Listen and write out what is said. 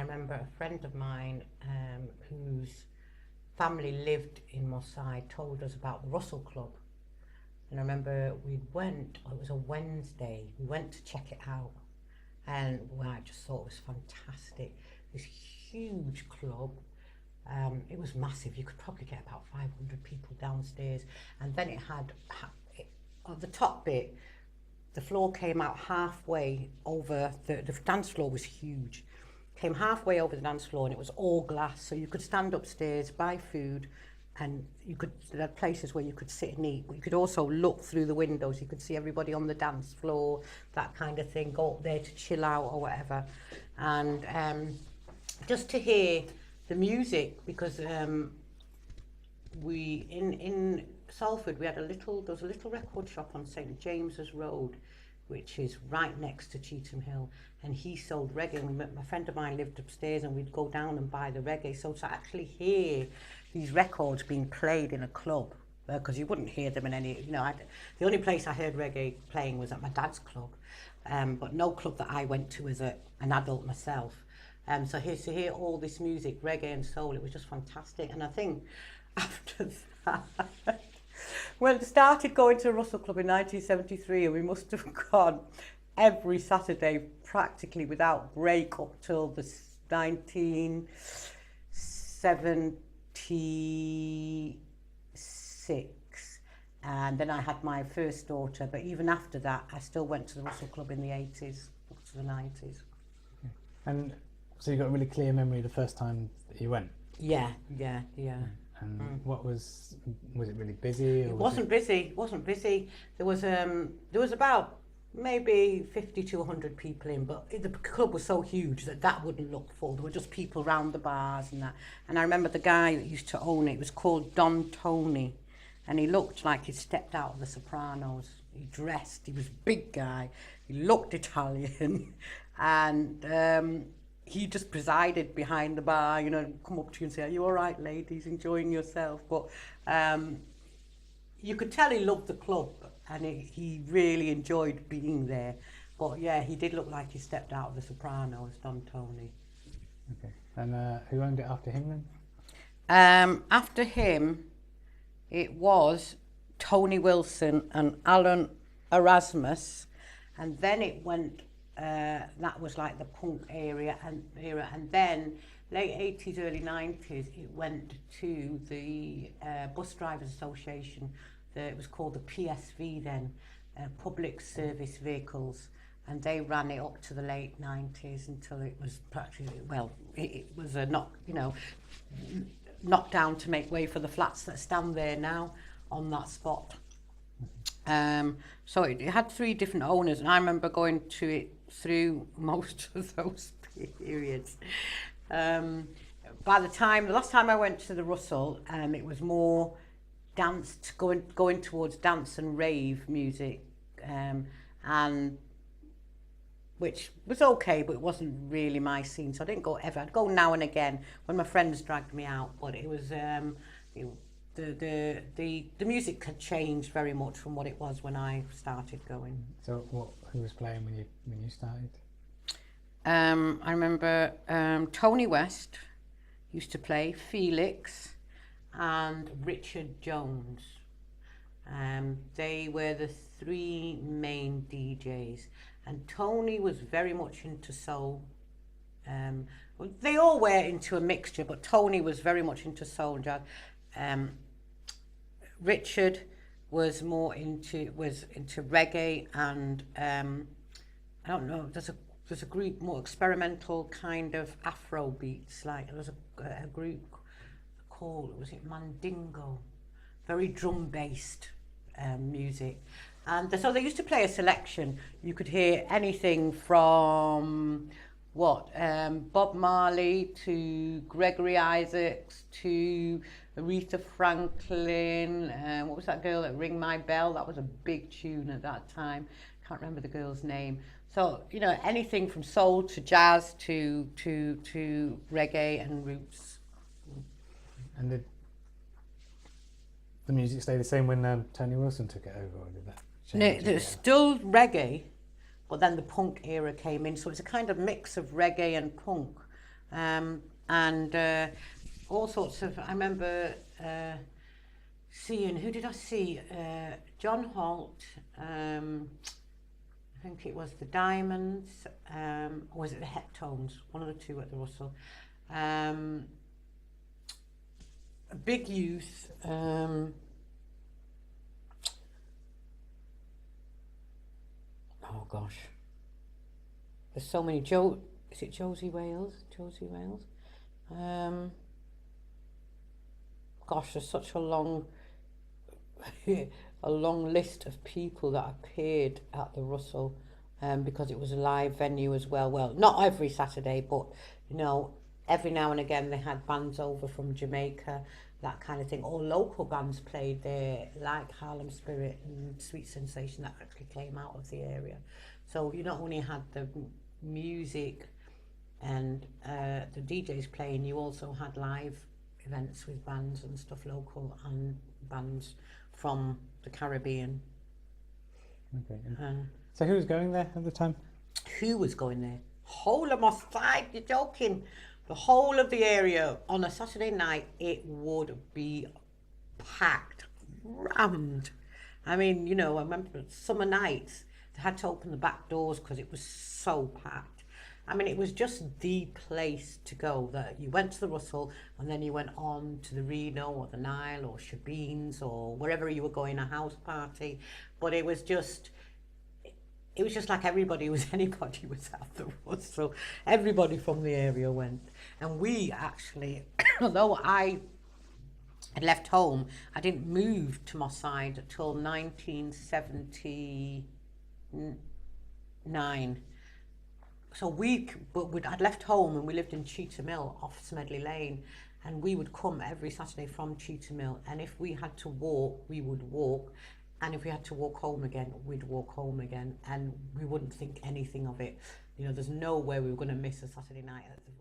I remember a friend of mine whose family lived in Moss Side told us about the Russell Club. And I remember it was a Wednesday, we went to check it out. And well, I just thought it was fantastic. This huge club. It was massive. You could probably get about 500 people downstairs. And then it had, on the top bit, the floor came out halfway over, the dance floor was huge. Came halfway over the dance floor and it was all glass. So you could stand upstairs, buy food, and there are places where you could sit and eat, but you could also look through the windows. You could see everybody on the dance floor, that kind of thing, go up there to chill out or whatever. And just to hear the music, because we in Salford we had there was a little record shop on St James's Road, which is right next to Cheetham Hill, and he sold reggae. And my friend of mine lived upstairs, and we'd go down and buy the reggae. So to actually hear these records being played in a club, because you wouldn't hear them in any, the only place I heard reggae playing was at my dad's club, but no club that I went to as an adult myself. So to hear all this music, reggae and soul, it was just fantastic. And I think after that, well, it started going to Russell Club in 1973, and we must have gone every Saturday practically without break up till the 1976. And then I had my first daughter, but even after that, I still went to the Russell Club in the 80s, up to the 90s. Okay. And so you got a really clear memory of the first time that you went? Yeah. And what was it really busy? Or It wasn't busy. There was about maybe 50 to 100 people in, but the club was so huge that wouldn't look full. There were just people round the bars and that. And I remember the guy that used to own it was called Don Tony, and he looked like he'd stepped out of The Sopranos. He was a big guy, he looked Italian, and he just presided behind the bar, come up to you and say, "Are you all right, ladies, enjoying yourself?" But you could tell he loved the club, and he really enjoyed being there. But yeah, he did look like he stepped out of The Sopranos, Don Tony. Okay. And who owned it after him then? After him, it was Tony Wilson and Alan Erasmus, and then it went. That was like the punk era, and then late 80s, early 90s, it went to the Bus Drivers Association. It was called the PSV then, Public Service Vehicles, and they ran it up to the late 90s until it was practically, it was a knocked down to make way for the flats that stand there now on that spot. So it had 3 different owners, and I remember going to it through most of those periods. The last time I went to the Russell, it was more going towards dance and rave music, and which was okay, but it wasn't really my scene, so I didn't go ever. I'd go now and again when my friends dragged me out, but it was the music had changed very much from what it was when I started going. So who was playing when you started? I remember Tony West used to play, Felix and Richard Jones. They were the 3 main DJs, and Tony was very much into soul. They all were into a mixture, but Tony was very much into soul and jazz. Richard was more into reggae, and I don't know, there's a group more experimental kind of Afro beats, like there was a group called, was it Mandingo, very drum based music, and so they used to play a selection. You could hear anything from Bob Marley to Gregory Isaacs to Aretha Franklin, what was that girl that Ring My Bell? That was a big tune at that time. Can't remember the girl's name. So, anything from soul to jazz to reggae and roots. And did the music stay the same when Tony Wilson took it over, or did that change? No, there's still reggae, but then the punk era came in, so it's a kind of mix of reggae and punk. and all sorts of. I remember seeing, who did I see? John Holt. I think it was the Diamonds, or was it the Heptones? One of the two at the Russell. Big Youth. Oh gosh, there's so many. Is it Josie Wales? Josie Wales. Gosh, there's such a long list of people that appeared at the Russell, because it was a live venue as well. Well, not every Saturday, but you know, every now and again they had bands over from Jamaica, that kind of thing, or local bands played there, like Harlem Spirit and Sweet Sensation, that actually came out of the area. So you not only had the music and the DJs playing, you also had live events with bands and stuff, local and bands from the Caribbean. Okay. So who was going there at the time? Who was going there? Whole of my side, you're joking. The whole of the area on a Saturday night, it would be packed, rammed. I mean, you know, I remember summer nights, they had to open the back doors because it was so packed. I mean, it was just the place to go. That you went to the Russell and then you went on to the Reno or the Nile or Shabeens or wherever you were going, a house party. But it was just like anybody was at the Russell. Everybody from the area went. And we actually, although I had left home, I didn't move to Moss Side until 1979. So I'd left home and we lived in Cheetah Mill off Smedley Lane, and we would come every Saturday from Cheetah Mill, and if we had to walk, we would walk, and if we had to walk home again, we'd walk home again, and we wouldn't think anything of it. You know, there's no way we were going to miss a Saturday night at the